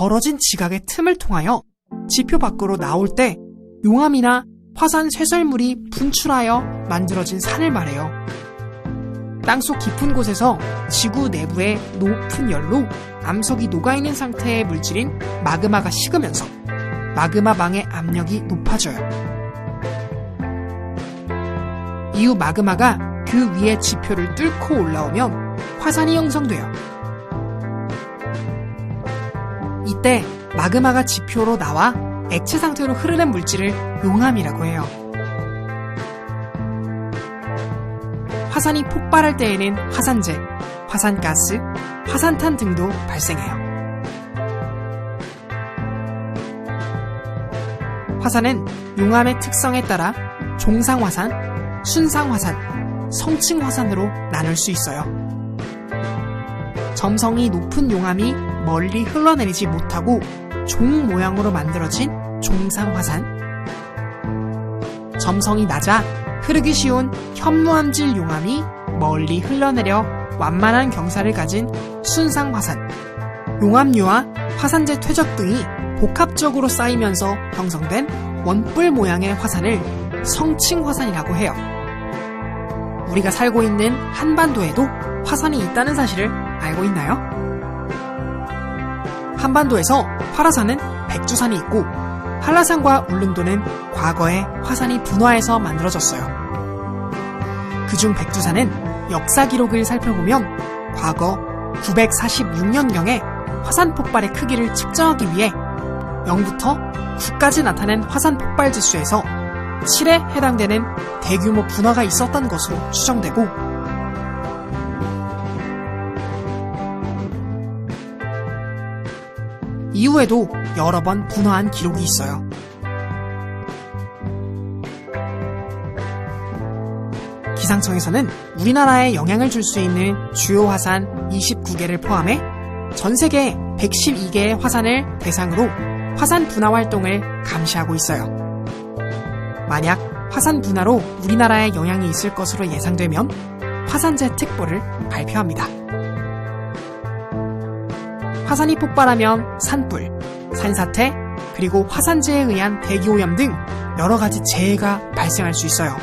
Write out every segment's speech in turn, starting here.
벌어진 지각의 틈을 통하여 지표 밖으로 나올 때 용암이나 화산 쇄설물이 분출하여 만들어진 산을 말해요. 땅속 깊은 곳에서 지구 내부의 높은 열로 암석이 녹아있는 상태의 물질인 마그마가 식으면서 마그마망의 압력이 높아져요. 이후 마그마가 그 위에 지표를 뚫고 올라오면 화산이 형성돼요. 이때 마그마가 지표로 나와 액체 상태로 흐르는 물질을 용암이라고 해요. 화산이 폭발할 때에는 화산재, 화산가스, 화산탄 등도 발생해요. 화산은 용암의 특성에 따라 종상화산, 순상화산, 성층화산으로 나눌 수 있어요. 점성이 높은 용암이 멀리 흘러내리지 못하고 종 모양으로 만들어진 종상화산, 점성이 낮아 흐르기 쉬운 현무암질 용암이 멀리 흘러내려 완만한 경사를 가진 순상화산, 용암류와 화산재 퇴적 등이 복합적으로 쌓이면서 형성된 원뿔 모양의 화산을 성층화산이라고 해요. 우리가 살고 있는 한반도에도 화산이 있다는 사실을 알고 있나요? 한반도에서 활화산은 백두산이 있고 한라산과 울릉도는 과거에 화산이 분화해서 만들어졌어요. 그중 백두산은 역사 기록을 살펴보면 과거 946년경에 화산 폭발의 크기를 측정하기 위해 0부터 9까지 나타낸 화산 폭발 지수에서 7에 해당되는 대규모 분화가 있었던 것으로 추정되고, 이후에도 여러 번 분화한 기록이 있어요. 기상청에서는 우리나라에 영향을 줄 수 있는 주요 화산 29개를 포함해 전 세계 112개의 화산을 대상으로 화산 분화 활동을 감시하고 있어요. 만약 화산 분화로 우리나라에 영향이 있을 것으로 예상되면 화산재 특보를 발표합니다. 화산이 폭발하면 산불, 산사태, 그리고 화산재에 의한 대기오염 등 여러 가지 재해가 발생할 수 있어요.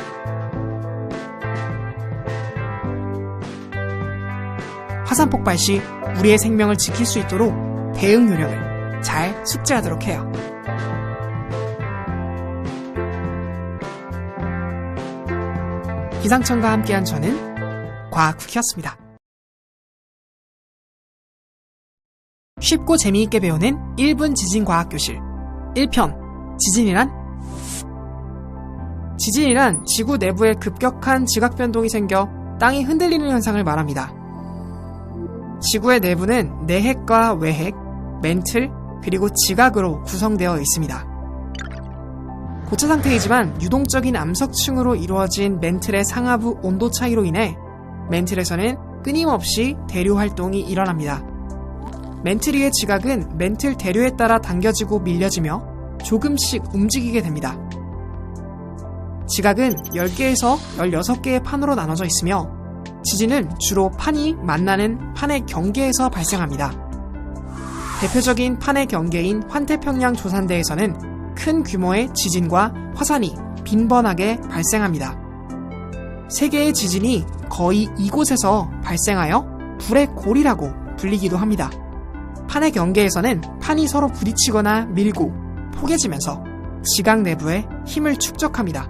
화산 폭발 시 우리의 생명을 지킬 수 있도록 대응 요령을 잘 숙지하도록 해요. 기상청과 함께한 저는 과학쿠키였습니다. 쉽고 재미있게 배우는 1분 지진과학교실 1편 지진이란 지구 내부에 급격한 지각변동이 생겨 땅이 흔들리는 현상을 말합니다. 지구의 내부는 내핵과 외핵, 멘틀, 그리고 지각으로 구성되어 있습니다. 고체 상태이지만 유동적인 암석층으로 이루어진 멘틀의 상하부 온도 차이로 인해 멘틀에서는 끊임없이 대류 활동이 일어납니다. 멘틀 위의 지각은 멘틀 대류에 따라 당겨지고 밀려지며 조금씩 움직이게 됩니다. 지각은 10개에서 16개의 판으로 나눠져 있으며 지진은 주로 판이 만나는 판의 경계에서 발생합니다. 대표적인 판의 경계인 환태평양 조산대에서는 큰 규모의 지진과 화산이 빈번하게 발생합니다. 세계의 지진이 거의 이곳에서 발생하여 불의 골이라고 불리기도 합니다. 판의 경계에서는 판이 서로 부딪히거나 밀고 포개지면서 지각 내부에 힘을 축적합니다.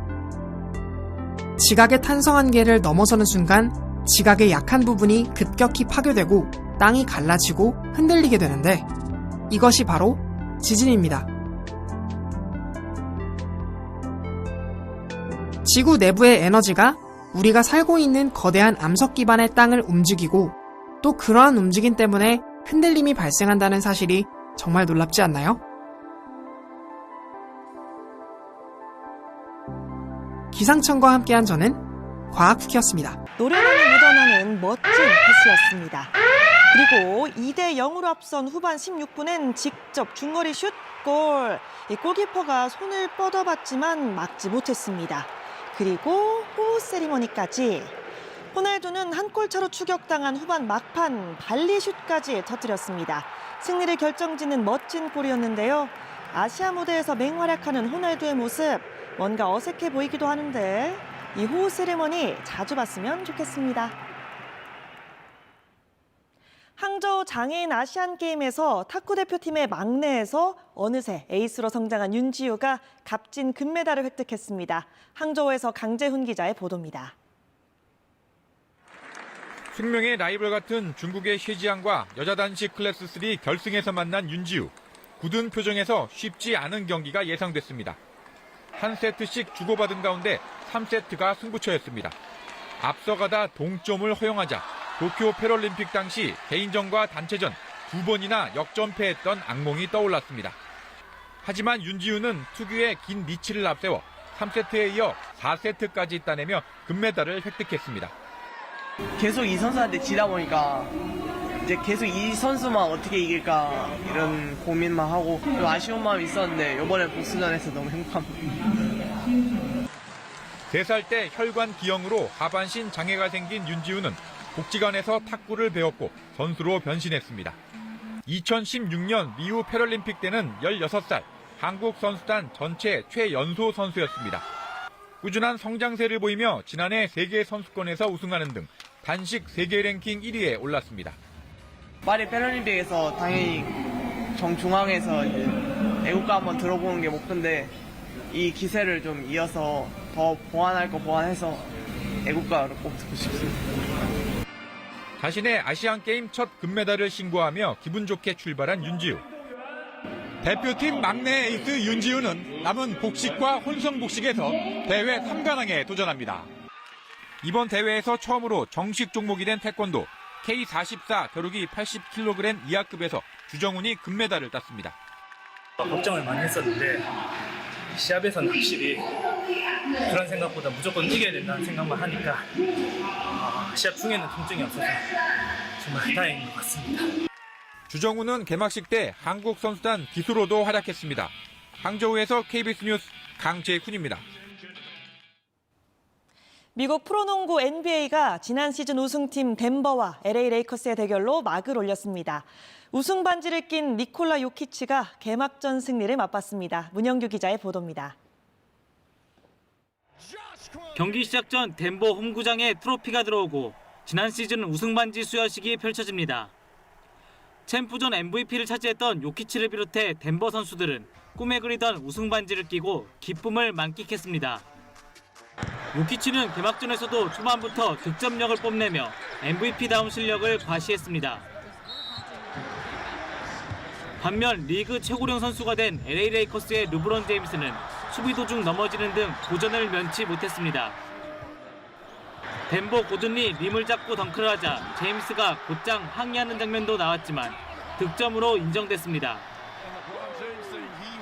지각의 탄성 한계를 넘어서는 순간 지각의 약한 부분이 급격히 파괴되고 땅이 갈라지고 흔들리게 되는데 이것이 바로 지진입니다. 지구 내부의 에너지가 우리가 살고 있는 거대한 암석 기반의 땅을 움직이고 또 그러한 움직임 때문에 흔들림이 발생한다는 사실이 정말 놀랍지 않나요? 기상청과 함께한 저는 과학쿠키였습니다. 노련함이 묻어나는 멋진 패스였습니다. 그리고 2대0으로 앞선 후반 16분엔 직접 중거리 슛 골. 골키퍼가 손을 뻗어봤지만 막지 못했습니다. 그리고 호우 세리머니까지 호날두는 한 골 차로 추격당한 후반 막판 발리슛까지 터뜨렸습니다. 승리를 결정짓는 멋진 골이었는데요. 아시아 무대에서 맹활약하는 호날두의 모습 뭔가 어색해 보이기도 하는데 이 호우 세레머니 자주 봤으면 좋겠습니다. 항저우 장애인 아시안게임에서 탁구 대표팀의 막내에서 어느새 에이스로 성장한 윤지우가 값진 금메달을 획득했습니다. 항저우에서 강재훈 기자의 보도입니다. 숙명의 라이벌 같은 중국의 셰지앙과 여자 단식 클래스 3 결승에서 만난 윤지우. 굳은 표정에서 쉽지 않은 경기가 예상됐습니다. 한 세트씩 주고받은 가운데 3세트가 승부처였습니다. 앞서가다 동점을 허용하자 도쿄 패럴림픽 당시 개인전과 단체전 두 번이나 역전패했던 악몽이 떠올랐습니다. 하지만 윤지우는 특유의 긴 리치를 앞세워 3세트에 이어 4세트까지 따내며 금메달을 획득했습니다. 계속 이 선수한테 지다 보니까 이제 계속 이 선수만 어떻게 이길까 이런 고민만 하고 좀 아쉬운 마음이 있었는데 이번에 복수전에서 너무 행복합니다. 3살 때 혈관 기형으로 하반신 장애가 생긴 윤지우는 복지관에서 탁구를 배웠고 선수로 변신했습니다. 2016년 리우 패럴림픽 때는 16살 한국 선수단 전체 최연소 선수였습니다. 꾸준한 성장세를 보이며 지난해 세계 선수권에서 우승하는 등 단식 세계 랭킹 1위에 올랐습니다. 파리 패럴림픽에서 당연히 정중앙에서 이제 애국가 한번 들어보는 게 목표인데 이 기세를 좀 이어서 더 보완할 거 보완해서 애국가를 꼭 듣고 싶습니다. 자신의 아시안게임 첫 금메달을 신고하며 기분 좋게 출발한 윤지우. 대표팀 막내 에이스 윤지우는 남은 복식과 혼성복식에서 대회 3관왕에 도전합니다. 이번 대회에서 처음으로 정식 종목이 된 태권도 K44 겨루기 80kg 이하급에서 주정훈이 금메달을 땄습니다. 걱정을 많이 했었는데 시합에서는 확실히 그런 생각보다 무조건 이겨야 된다는 생각만 하니까 시합 중에는 통증이 없어서 정말 다행인 것 같습니다. 주정훈은 개막식 때 한국 선수단 기수로도 활약했습니다. 항저우에서 KBS 뉴스 강재훈입니다. 미국 프로농구 NBA가 지난 시즌 우승팀 덴버와 LA 레이커스의 대결로 막을 올렸습니다. 우승 반지를 낀 니콜라 요키치가 개막전 승리를 맛봤습니다. 문영규 기자의 보도입니다. 경기 시작 전 덴버 홈구장에 트로피가 들어오고 지난 시즌 우승 반지 수여식이 펼쳐집니다. 챔프전 MVP를 차지했던 요키치를 비롯해 덴버 선수들은 꿈에 그리던 우승 반지를 끼고 기쁨을 만끽했습니다. 요키치는 개막전에서도 초반부터 득점력을 뽐내며 MVP다운 실력을 과시했습니다. 반면 리그 최고령 선수가 된 LA 레이커스의 르브론 제임스는 수비 도중 넘어지는 등 도전을 면치 못했습니다. 덴버 고든이 림을 잡고 덩크를 하자 제임스가 곧장 항의하는 장면도 나왔지만 득점으로 인정됐습니다.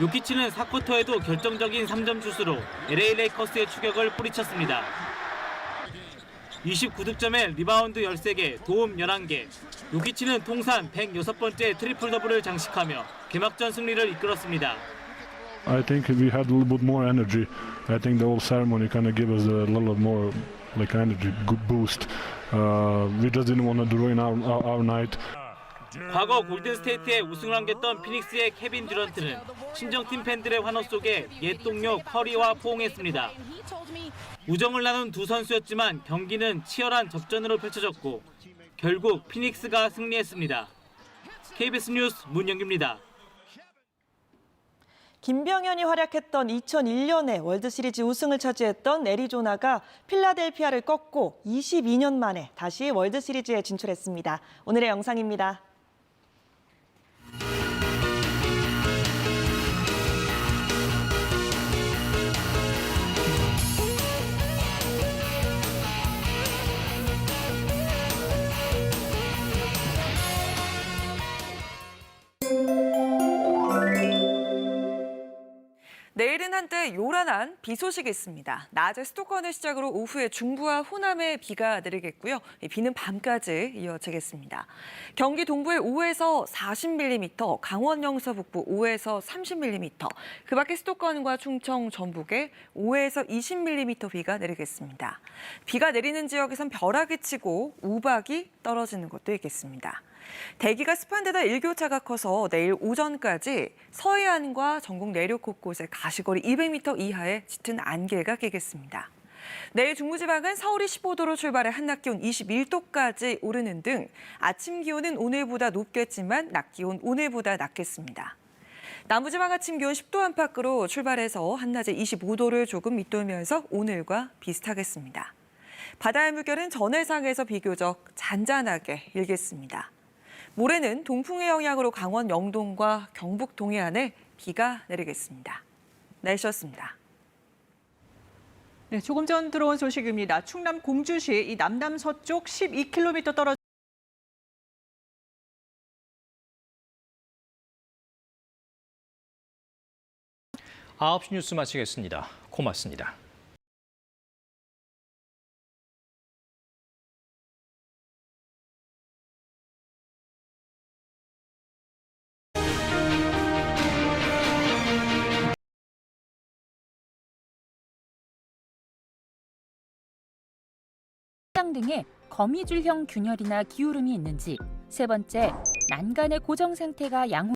요키치는 4쿼터에도 결정적인 3점 슛으로 LA 레이커스의 추격을 뿌리쳤습니다. 29득점에 리바운드 13개, 도움 11개. 요키치는 통산 106번째 트리플 더블을 장식하며 개막전 승리를 이끌었습니다. I think we had a little bit more energy. I think the whole ceremony kind of gave us a little more like energy, good boost. We just didn't want to ruin our night. 과거 골든스테이트에 우승을 안겼던 피닉스의 케빈 듀런트는 친정팀 팬들의 환호 속에 옛 동료 커리와 포옹했습니다. 우정을 나눈 두 선수였지만 경기는 치열한 접전으로 펼쳐졌고 결국 피닉스가 승리했습니다. KBS 뉴스 문영규입니다. 김병현이 활약했던 2001년에 월드시리즈 우승을 차지했던 애리조나가 필라델피아를 꺾고 22년 만에 다시 월드시리즈에 진출했습니다. 오늘의 영상입니다. 내일은 한때 요란한 비 소식이 있습니다. 낮에 수도권을 시작으로 오후에 중부와 호남에 비가 내리겠고요. 비는 밤까지 이어지겠습니다. 경기 동부에 5에서 40mm, 강원 영서 북부 5에서 30mm, 그 밖에 수도권과 충청, 전북에 5에서 20mm 비가 내리겠습니다. 비가 내리는 지역에선 벼락이 치고 우박이 떨어지는 곳도 있겠습니다. 대기가 습한 데다 일교차가 커서 내일 오전까지 서해안과 전국 내륙 곳곳에 가시거리 200m 이하의 짙은 안개가 끼겠습니다. 내일 중부지방은 서울이 15도로 출발해 한낮 기온 21도까지 오르는 등 아침 기온은 오늘보다 높겠지만 낮 기온 오늘보다 낮겠습니다. 남부지방 아침 기온 10도 안팎으로 출발해서 한낮에 25도를 조금 밑돌면서 오늘과 비슷하겠습니다. 바다의 물결은 전해상에서 비교적 잔잔하게 일겠습니다. 모레는 동풍의 영향으로 강원 영동과 경북 동해안에 비가 내리겠습니다. 날씨였습니다. 네, 조금 전 들어온 소식입니다. 충남 공주시 이 남남서쪽 12km 떨어진 9시 뉴스 마치겠습니다. 고맙습니다. 장 등에 거미줄형 균열이나 기울음이 있는지, 세 번째, 난간의 고정 상태가 양호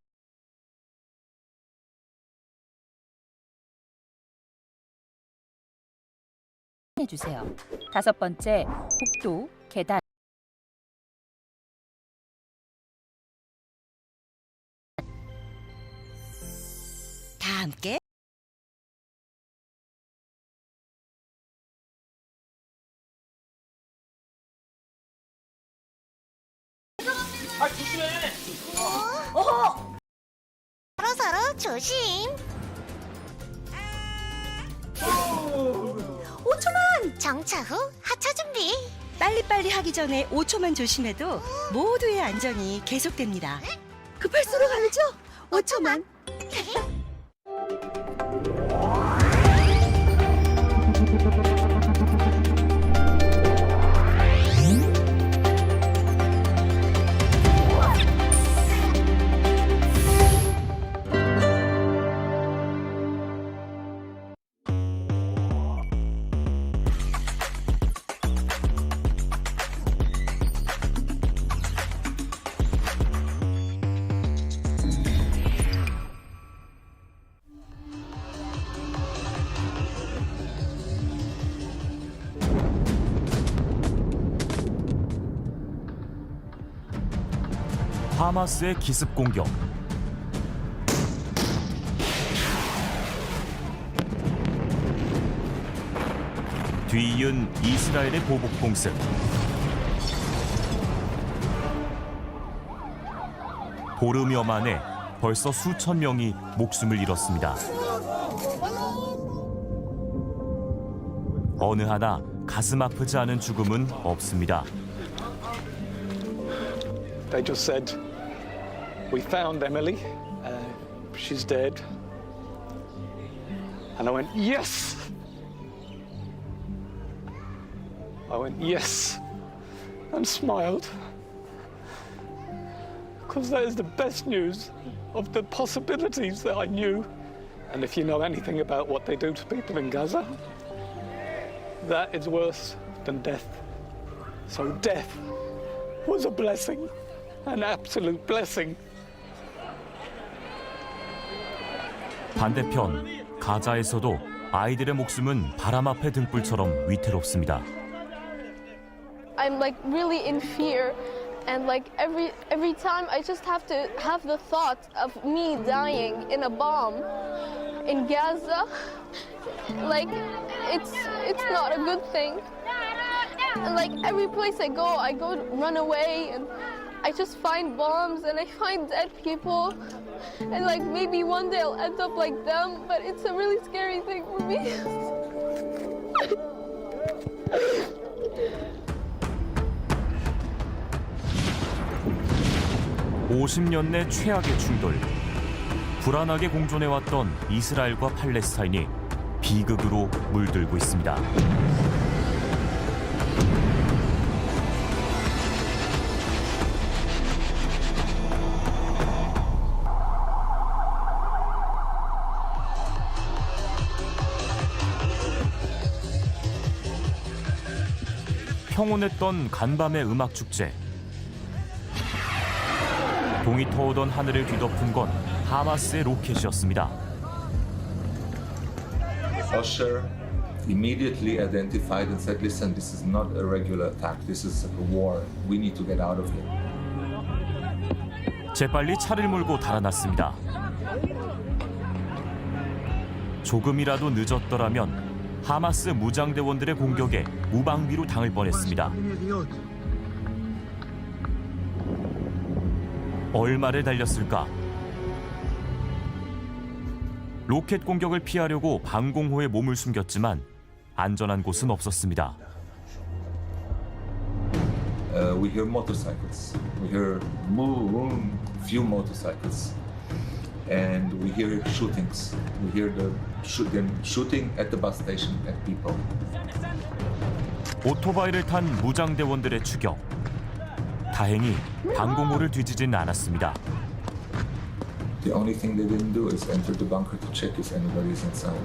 해주세요. 다섯 번째, 복도, 계단, 다 함께 조심해. 서로 조심. 5초만. 정차 후 하차 준비. 빨리빨리 하기 전에 5초만 조심해도 모두의 안전이 계속됩니다. 급할수록 알죠? 5초만. 하마스의 기습 공격. 뒤이은 이스라엘의 보복 공습. 보름여 만에 벌써 수천 명이 목숨을 잃었습니다. 어느 하나 가슴 아프지 않은 죽음은 없습니다. They just said, "We found Emily. She's dead." And I went, "Yes." I went, "Yes," and smiled. Because that is the best news of the possibilities that I knew. And if you know anything about what they do to people in Gaza, that is worse than death. So death was a blessing, an absolute blessing. 반대편 가자에서도 아이들의 목숨은 바람 앞의 등불처럼 위태롭습니다. I'm like really in fear, and like every time I just have to have the thought of me dying in a bomb in Gaza. Like it's not a good thing. And like every place I go run away, and I just find bombs and I find dead people, and like maybe one day I'll end up like them, but it's a really scary thing for me. 50년 내 최악의 충돌. 불안하게 공존해왔던 이스라엘과 팔레스타인이 비극으로 물들고 있습니다. 평온했던 간밤의 음악 축제. 동이 터오던 하늘을 뒤덮은 건 하마스의 로켓이었습니다. Usher immediately identified and said, "Listen, this is not a regular attack. This is a war. We need to get out of here." 재빨리 차를 몰고 달아났습니다. 조금이라도 늦었더라면 하마스 무장대원들의 공격에 무방비로 당할 뻔했습니다. 얼마를 달렸을까? 로켓 공격을 피하려고 방공호에 몸을 숨겼지만 안전한 곳은 없었습니다. We hear motorcycles. We hear few motorcycles, and we hear shootings. We hear them shooting at the bus station at people. 오토바이를 탄 무장대원들의 추격. 다행히 방공호를 뒤지진 않았습니다. The only thing they didn't do is enter the bunker to check if anybody is inside.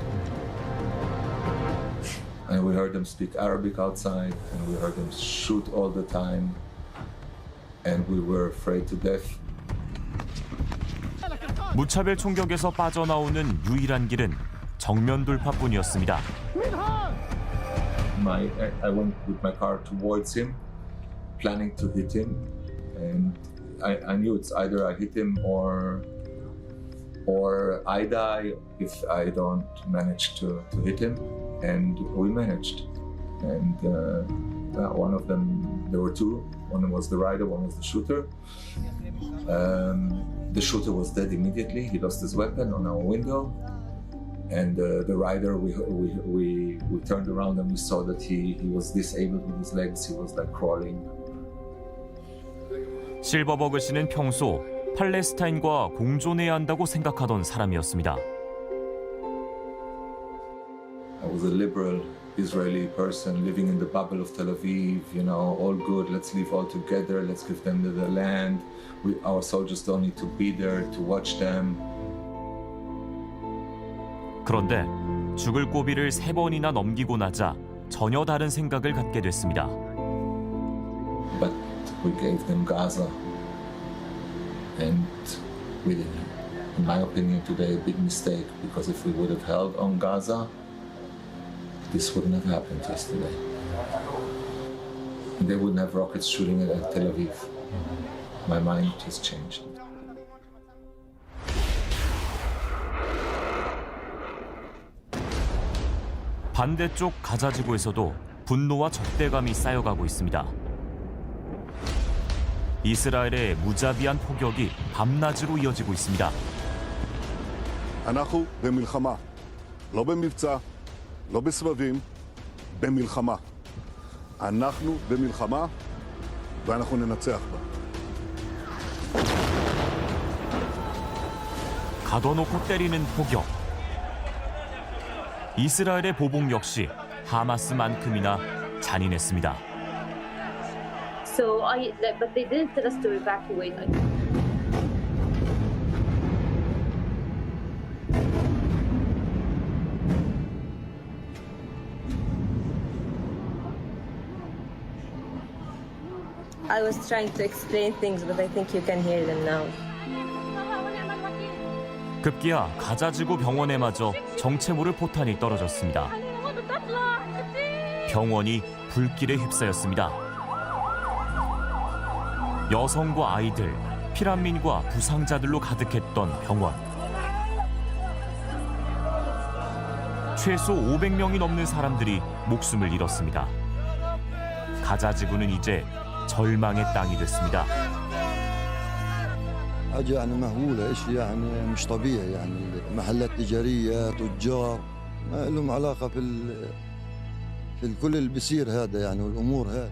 And we heard them speak Arabic outside, and we heard them shoot all the time, and we were afraid to death. 무차별 총격에서 빠져나오는 유일한 길은 정면 돌파뿐이었습니다. I went with my car towards him, planning to hit him, and I knew it's either I hit him or I die if I don't manage to hit him. And we managed. And one of them, there were two. One was the rider, one was the shooter. The shooter was dead immediately. He lost his weapon on our window. And the rider, we turned around and we saw that he was disabled with his legs. He was like crawling. 실버버그 씨는 평소 팔레스타인과 공존해야 한다고 생각하던 사람이었습니다. I was a liberal Israeli person living in the bubble of Tel Aviv, you know, all good, let's live all together, let's give them the land. Our soldiers don't need to be there to watch them. 그런데 죽을 고비를 3번이나 넘기고 나자 전혀 다른 생각을 갖게 됐습니다. But we gave them Gaza, and we did, in my opinion, today a big mistake, because if we would have held on Gaza, this wouldn't have happened yesterday. They wouldn't have rockets shooting at Tel Aviv. My mind has changed. 반대쪽 가자지구에서도 분노와 적대감이 쌓여가고 있습니다. 이스라엘의 무자비한 폭격이 밤낮으로 이어지고 있습니다. אנחנו במלחמה, לא במבצע, לא בסבבים, במלחמה. אנחנו במלחמה ואנחנו ננצח בה. 가둬놓고 때리는 폭격. 이스라엘의 보복 역시 하마스만큼이나 잔인했습니다. But they didn't tell us to evacuate. I was trying to explain things, but I think you can hear them now. 급기야 가자지구 병원에마저 정체모를 포탄이 떨어졌습니다. 병원이 불길에 휩싸였습니다. 여성과 아이들, 피난민과 부상자들로 가득했던 병원. 최소 500명이 넘는 사람들이 목숨을 잃었습니다. 가자지구는 이제 절망의 땅이 됐습니다. حاجة يعني مهولة شيء يعني مش طبيعي يعني محلات تجارية تجار ما لهم علاقة في كل اللي بيصير هذا يعني والأمور هذه.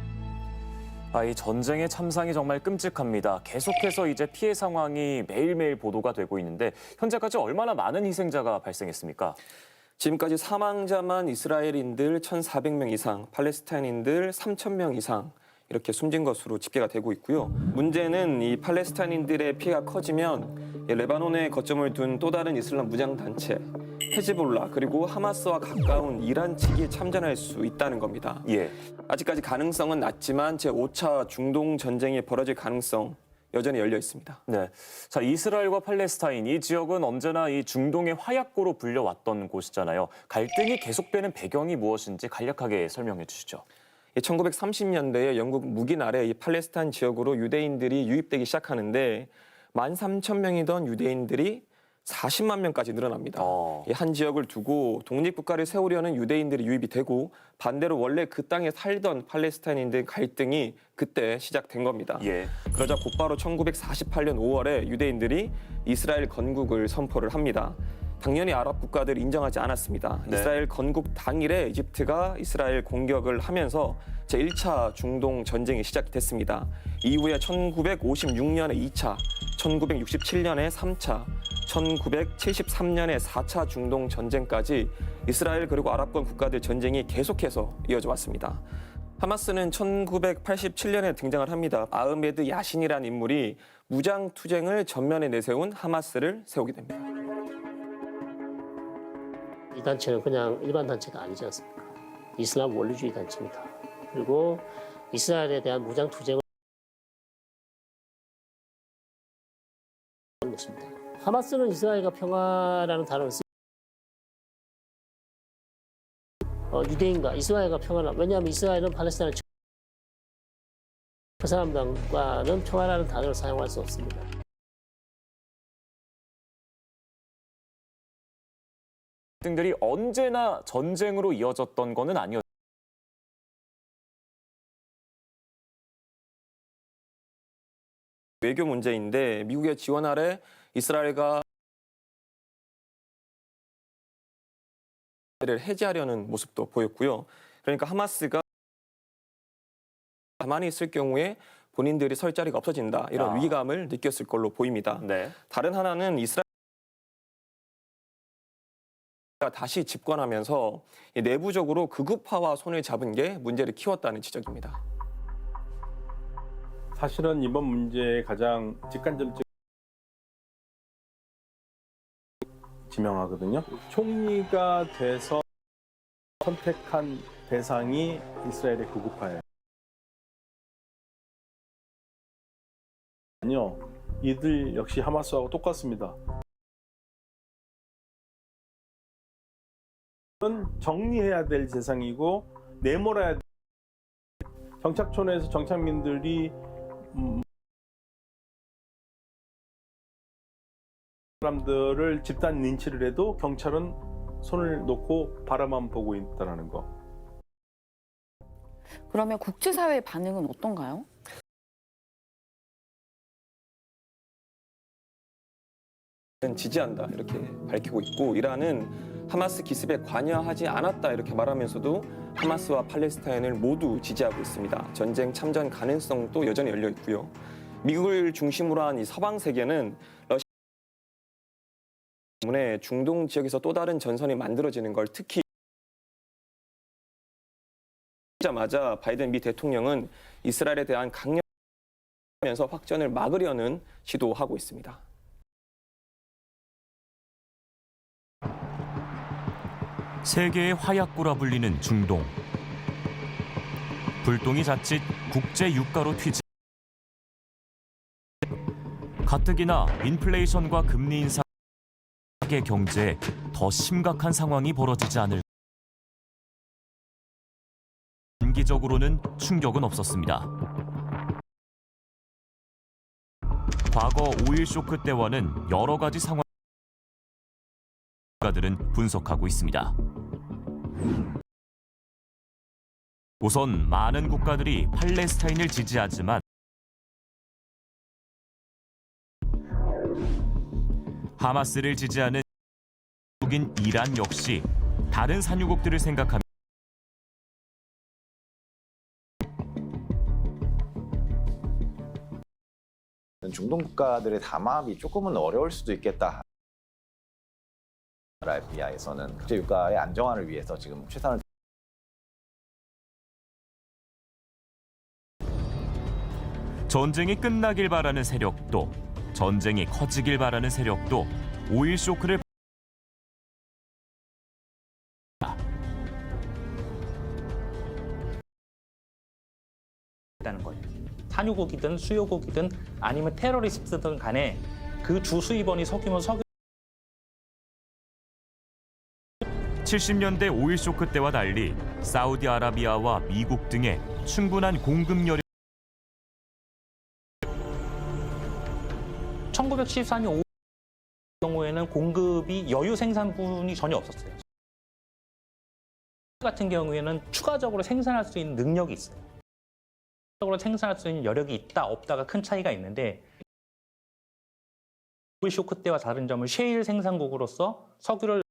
이 전쟁의 참상이 정말 끔찍합니다. 계속해서 이제 피해 상황이 매일매일 보도가 되고 있는데 현재까지 얼마나 많은 희생자가 발생했습니까? 지금까지 사망자만 이스라엘인들 1,400명 이상, 팔레스타인인들 3,000명 이상 이렇게 숨진 것으로 집계가 되고 있고요. 문제는 이 팔레스타인인들의 피해가 커지면 레바논에 거점을 둔 또 다른 이슬람 무장단체 헤즈볼라 그리고 하마스와 가까운 이란 측이 참전할 수 있다는 겁니다. 아직까지 가능성은 낮지만 제5차 중동 전쟁이 벌어질 가능성 여전히 열려 있습니다. 네, 자 이스라엘과 팔레스타인 이 지역은 언제나 이 중동의 화약고로 불려왔던 곳이잖아요. 갈등이 계속되는 배경이 무엇인지 간략하게 설명해 주시죠. 1930년대에 영국 묵인 아래 이 팔레스타인 지역으로 유대인들이 유입되기 시작하는데 13,000명이던 유대인들이 40만 명까지 늘어납니다. 한 지역을 두고 독립국가를 세우려는 유대인들이 유입이 되고 반대로 원래 그 땅에 살던 팔레스타인인들 갈등이 그때 시작된 겁니다. 그러자 곧바로 1948년 5월에 유대인들이 이스라엘 건국을 선포를 합니다. 당연히 아랍 국가들이 인정하지 않았습니다. 이스라엘 건국 당일에 이집트가 이스라엘 공격을 하면서 제1차 중동 전쟁이 시작됐습니다. 이후에 1956년에 2차, 1967년에 3차, 1973년에 4차 중동 전쟁까지 이스라엘 그리고 아랍권 국가들 전쟁이 계속해서 이어져 왔습니다. 하마스는 1987년에 등장을 합니다. 아흐메드 야신이라는 인물이 무장 투쟁을 전면에 내세운 하마스를 세우게 됩니다. 이 단체는 그냥 일반 단체가 아니지 않습니까? 이슬람 원리주의 단체입니다. 그리고 이스라엘에 대한 무장 투쟁을 했습니다. 하마스는 이스라엘과 평화라는 단어를 쓰고 유대인과 이스라엘과 평화라. 왜냐하면 이스라엘은 팔레스타인을 그 사람들과는 평화라는 단어를 사용할 수 없습니다. 갈등들이 언제나 전쟁으로 이어졌던 거는 아니었죠. 외교 문제인데 미국의 지원 아래 이스라엘과 를 해제하려는 모습도 보였고요. 그러니까 하마스가 가만히 있을 경우에 본인들이 설 자리가 없어진다. 이런 위기감을 느꼈을 걸로 보입니다. 다른 하나는 이스라엘 다시 집권하면서 내부적으로 극우파와 손을 잡은 게 문제를 키웠다는 지적입니다. 사실은 이번 문제의 가장 직간접적 지명하거든요. 총리가 돼서 선택한 대상이 이스라엘의 극우파예요. 아니요, 이들 역시 하마스하고 똑같습니다. 정리해야 될 대상이고 내몰아야 될 정착촌에서 정착민들이 사람들을 집단 린치를 해도 경찰은 손을 놓고 바라만 보고 있다는 거. 그러면 국제사회의 반응은 어떤가요? 지지한다 이렇게 밝히고 있고 이란은 하마스 기습에 관여하지 않았다 이렇게 말하면서도 하마스와 팔레스타인을 모두 지지하고 있습니다. 전쟁 참전 가능성도 여전히 열려 있고요. 미국을 중심으로 한 이 서방 세계는 러시아 때문에 중동 지역에서 또 다른 전선이 만들어지는 걸 특히 자마자 바이든 미 대통령은 이스라엘에 대한 강력하면서 확전을 막으려는 시도하고 있습니다. 세계의 화약고라 불리는 중동. 불똥이 자칫 국제 유가로 튀지. 가뜩이나 인플레이션과 금리 인상 세계 경제에 더 심각한 상황이 벌어지지 않을까. 단기적으로는 충격은 없었습니다. 과거 오일 쇼크 때와는 여러 가지 상황 국가들은 분석하고 있습니다. 우선 많은 국가들이 팔레스타인을 지지하지만 하마스를 지지하는 국인 이란 역시 다른 산유국들을 생각하며 중동 국가들의 담합이 조금은 어려울 수도 있겠다. 아라비아에서는 국제 유가의 안정화를 위해서 지금 최선을 전쟁이 끝나길 바라는 세력도 전쟁이 커지길 바라는 세력도 오일 쇼크를 다는 거예요. 산유국이든 수요국이든 아니면 테러리스트든 간에 그 주 수입원이 석유면 석유 70년대 오일 쇼크 때와 달리 사우디아라비아와 미국 등의 충분한 공급열이 1914년 5월 경우에는 공급이 여유 생산분이 전혀 없었어요. 같은 경우에는 추가적으로 생산할 수 있는 능력이 있어요. 추가적으로 생산할 수 있는 여력이 있다 없다가 큰 차이가 있는데 오일 쇼크 때와 다른 점은 셰일 생산국으로서 석유를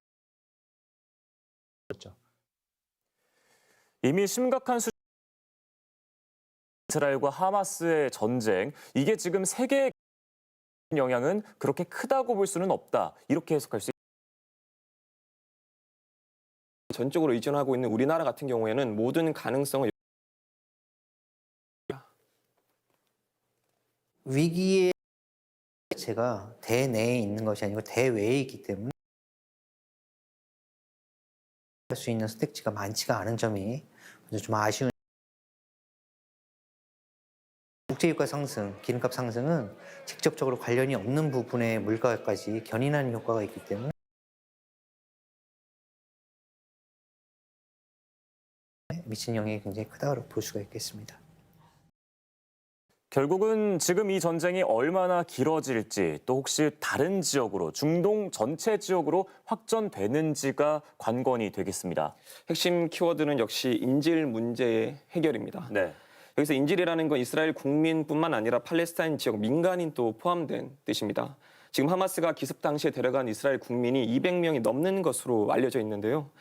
이미 심각한 이스라엘과 하마스의 전쟁, 이게 지금 세계의 영향은 그렇게 크다고 볼 수는 없다. 이렇게 해석할 수 전적으로 의존하고 있는 우리나라 같은 경우에는 모든 가능성을 위기의 자체가 대내에 있는 것이 아니고 대외에 있기 때문에 할 수 있는 선택지가 많지가 않은 점이 좀 아쉬운. 국제유가 상승, 기름값 상승은 직접적으로 관련이 없는 부분의 물가까지 견인하는 효과가 있기 때문에 미친 영향이 굉장히 크다고 볼 수가 있겠습니다. 결국은 지금 이 전쟁이 얼마나 길어질지, 또 혹시 다른 지역으로, 중동 전체 지역으로 확전되는지가 관건이 되겠습니다. 핵심 키워드는 역시 인질 문제의 해결입니다. 네. 여기서 인질이라는 건 이스라엘 국민뿐만 아니라 팔레스타인 지역 민간인도 포함된 뜻입니다. 지금 하마스가 기습 당시에 데려간 이스라엘 국민이 200명이 넘는 것으로 알려져 있는데요.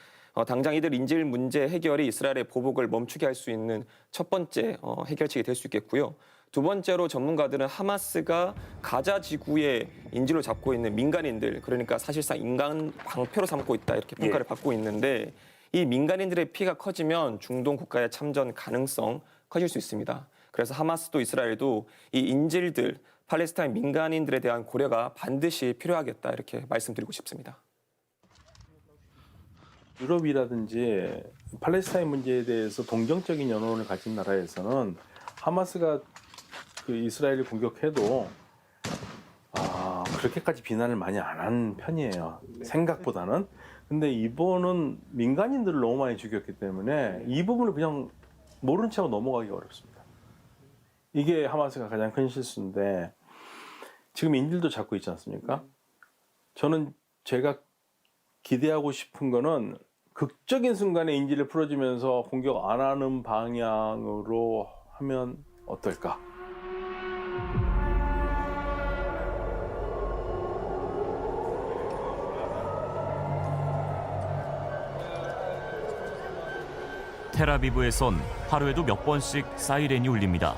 당장 이들 인질 문제 해결이 이스라엘의 보복을 멈추게 할 수 있는 첫 번째 해결책이 될 수 있겠고요. 두 번째로 전문가들은 하마스가 가자 지구에 인질로 잡고 있는 민간인들, 그러니까 사실상 인간 방패로 삼고 있다 이렇게 평가를 받고 있는데, 이 민간인들의 피해가 커지면 중동 국가의 참전 가능성 커질 수 있습니다. 그래서 하마스도 이스라엘도 이 인질들, 팔레스타인 민간인들에 대한 고려가 반드시 필요하겠다 이렇게 말씀드리고 싶습니다. 유럽이라든지 팔레스타인 문제에 대해서 동정적인 여론을 가진 나라에서는 하마스가 그 이스라엘을 공격해도 그렇게까지 비난을 많이 안 한 편이에요. 생각보다는. 근데 이번은 민간인들을 너무 많이 죽였기 때문에 이 부분을 그냥 모른 채로 넘어가기가 어렵습니다. 이게 하마스가 가장 큰 실수인데, 지금 인질도 잡고 있지 않습니까? 저는 제가 기대하고 싶은 거는 극적인 순간에 인질을 풀어주면서 공격 안 하는 방향으로 하면 어떨까? 텔아비브에선 하루에도 몇 번씩 사이렌이 울립니다.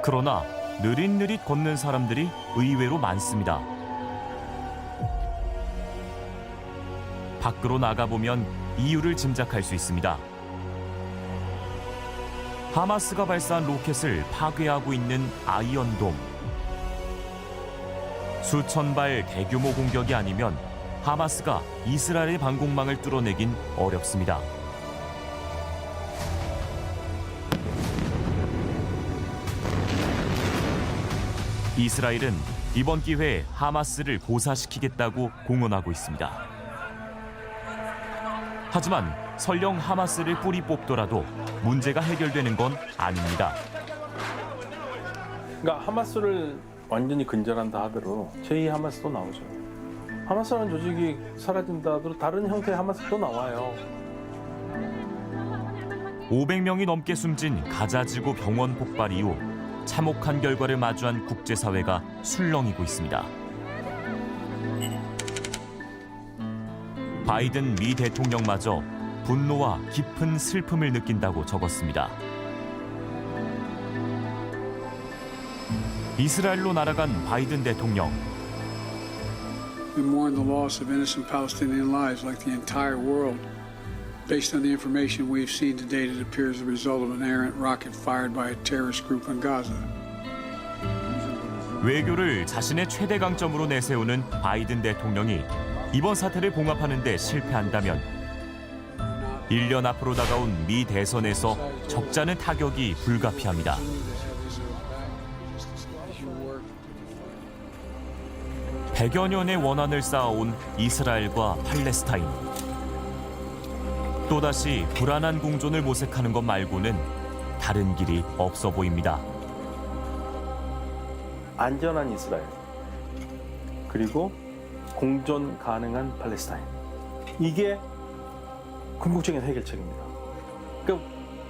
그러나 느릿느릿 걷는 사람들이 의외로 많습니다. 밖으로 나가보면 이유를 짐작할 수 있습니다. 하마스가 발사한 로켓을 파괴하고 있는 아이언돔. 수천 발 대규모 공격이 아니면 하마스가 이스라엘의 방공망을 뚫어내긴 어렵습니다. 이스라엘은 이번 기회에 하마스를 고사시키겠다고 공언하고 있습니다. 하지만 설령 하마스를 뿌리 뽑더라도 문제가 해결되는 건 아닙니다. 그러니까 하마스를 완전히 근절한다 하더라도 제2 하마스도 나오죠. 하마스라는 조직이 사라진다 하더라도 다른 형태의 하마스도 나와요. 500명이 넘게 숨진 가자지구 병원 폭발 이후 참혹한 결과를 마주한 국제사회가 술렁이고 있습니다. 바이든 미 대통령마저 분노와 깊은 슬픔을 느낀다고 적었습니다. 이스라엘로 날아간 바이든 대통령. We mourn the loss of innocent Palestinian lives like the entire world. Based on the information we've seen to date, it appears the result of an errant rocket fired by a terrorist group in Gaza. 외교를 자신의 최대 강점으로 내세우는 바이든 대통령이 이번 사태를 봉합하는 데 실패한다면 1년 앞으로 다가온 미 대선에서 적잖은 타격이 불가피합니다. 백여 년의 원한을 쌓아온 이스라엘과 팔레스타인. 또다시 불안한 공존을 모색하는 것 말고는 다른 길이 없어 보입니다. 안전한 이스라엘, 그리고 공존 가능한 팔레스타인. 이게 궁극적인 해결책입니다. 그러니까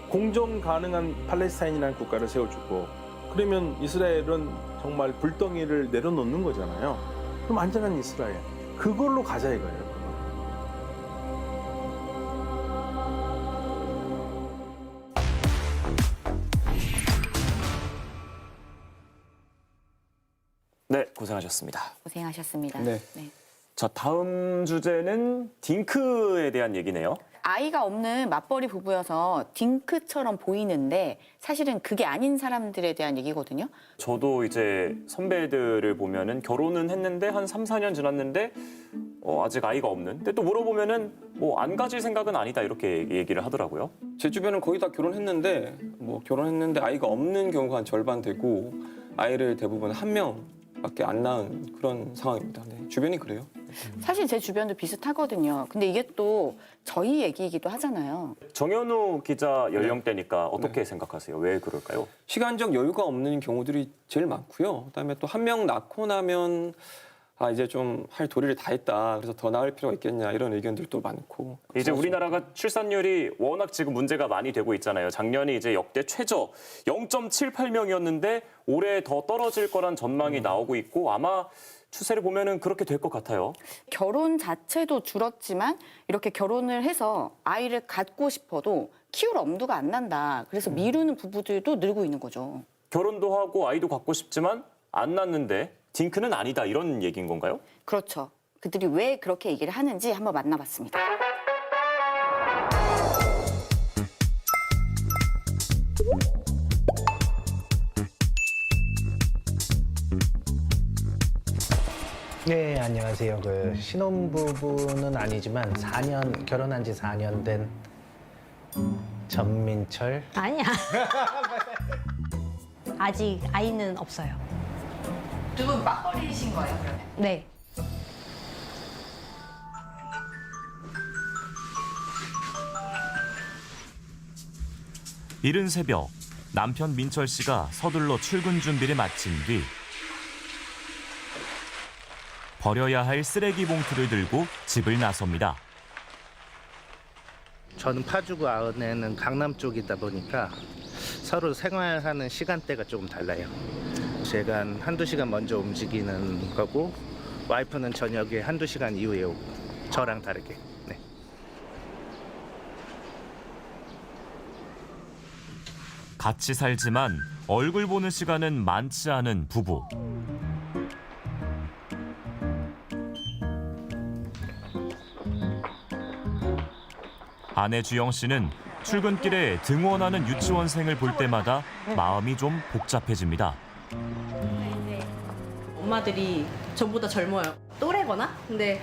공존 가능한 팔레스타인이라는 국가를 세워주고, 그러면 이스라엘은 정말 불덩이를 내려놓는 거잖아요. 그럼 안전한 이스라엘, 그걸로 가자 이거예요. 네, 고생하셨습니다. 고생하셨습니다. 네. 자, 다음 주제는 딩크에 대한 얘기네요. 아이가 없는 맞벌이 부부여서 딩크처럼 보이는데 사실은 그게 아닌 사람들에 대한 얘기거든요. 저도 이제 선배들을 보면은 결혼은 했는데 한 3, 4년 지났는데 아직 아이가 없는. 근데 또 물어보면은 뭐 안 가질 생각은 아니다 이렇게 얘기를 하더라고요. 제 주변은 거의 다 결혼했는데 결혼했는데 아이가 없는 경우가 한 절반 되고 아이를 대부분 한 명밖에 안 낳은 그런 상황입니다. 네, 주변이 그래요. 사실 제 주변도 비슷하거든요. 근데 이게 또 저희 얘기이기도 하잖아요. 정현우 기자 연령대니까 어떻게 생각하세요? 왜 그럴까요? 시간적 여유가 없는 경우들이 제일 많고요. 그다음에 또 한 명 낳고 나면 이제 좀 할 도리를 다 했다. 그래서 더 낳을 필요가 있겠냐 이런 의견들도 많고. 이제 우리나라가 출산율이 워낙 지금 문제가 많이 되고 있잖아요. 작년이 이제 역대 최저 0.78명이었는데 올해 더 떨어질 거란 전망이 나오고 있고 아마 추세를 보면은 그렇게 될 것 같아요. 결혼 자체도 줄었지만 이렇게 결혼을 해서 아이를 갖고 싶어도 키울 엄두가 안 난다. 그래서 미루는 부부들도 늘고 있는 거죠. 결혼도 하고 아이도 갖고 싶지만 안 낳는데 딩크는 아니다 이런 얘기인 건가요? 그렇죠. 그들이 왜 그렇게 얘기를 하는지 한번 만나봤습니다. 네, 안녕하세요. 신혼부부는 아니지만 결혼한 지 4년 된 전민철. 아니야. 아직 아이는 없어요. 두 분 맞벌이신 거예요, 그러면? 네. 이른 새벽 남편 민철 씨가 서둘러 출근 준비를 마친 뒤 버려야 할 쓰레기 봉투를 들고 집을 나섭니다. 저는 파주구 아은에는 강남 쪽이다 보니까 서로 생활하는 시간대가 조금 달라요. 제가 한두 시간 먼저 움직이는 거고 와이프는 저녁에 한두 시간 이후에 오고 저랑 다르게. 네. 같이 살지만 얼굴 보는 시간은 많지 않은 부부. 아내 주영 씨는 출근길에 등원하는 유치원생을 볼 때마다 마음이 좀 복잡해집니다. 엄마들이 저보다 젊어요. 또래거나? 근데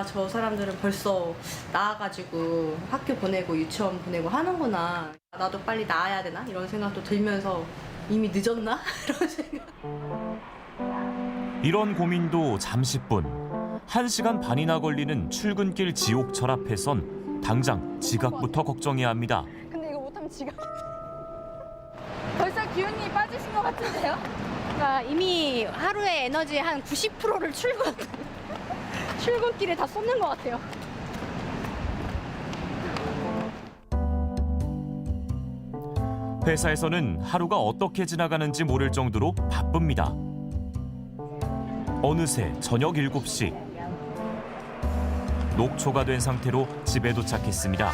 저 사람들은 벌써 나와가지고 학교 보내고 유치원 보내고 하는구나. 나도 빨리 나와야 되나? 이런 생각도 들면서 이미 늦었나? 이런 생각. 이런 고민도 잠시뿐. 1시간 반이나 걸리는 출근길 지옥철 앞에선 당장 지각부터 걱정해야 합니다. 근데 이거 못하면 지각. 벌써 기운이 빠지신 것 같은데요? 그러니까 이미 하루의 에너지의 한 90%를 출근길에 다 쏟는 것 같아요. 회사에서는 하루가 어떻게 지나가는지 모를 정도로 바쁩니다. 어느새 저녁 7시. 녹초가 된 상태로 집에 도착했습니다.